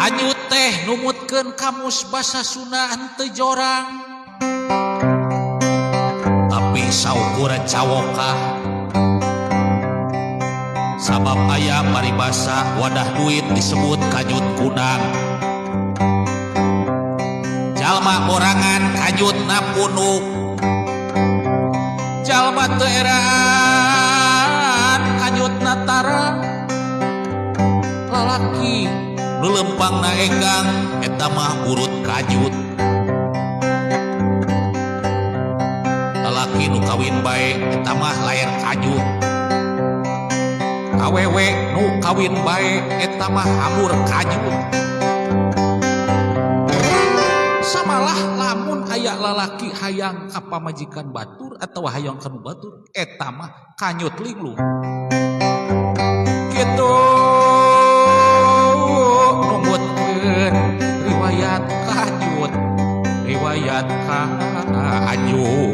Kanyut teh numutkeun kamus basa Sunda henteu jorang, tapi saukuran cawokah. Sabab aya paribasa wadah duit disebut kanyut kunang. Jalma orangan kanyutna punuk, jalma teu eraan kanyutna tarang. Lalaki nu lempangna enggang eta mah urut kanyut. Lalaki nu kawin bae eta mah lair kanyut. Awewe nu kawin bae eta mah amur kanyut. Samalah lamun aya lalaki hayang ka pamajikan batur atawa hayang ka nu batur eta mah kanyut linglung. Kitu numutkeun riwayat kanyut, riwayat kanyut.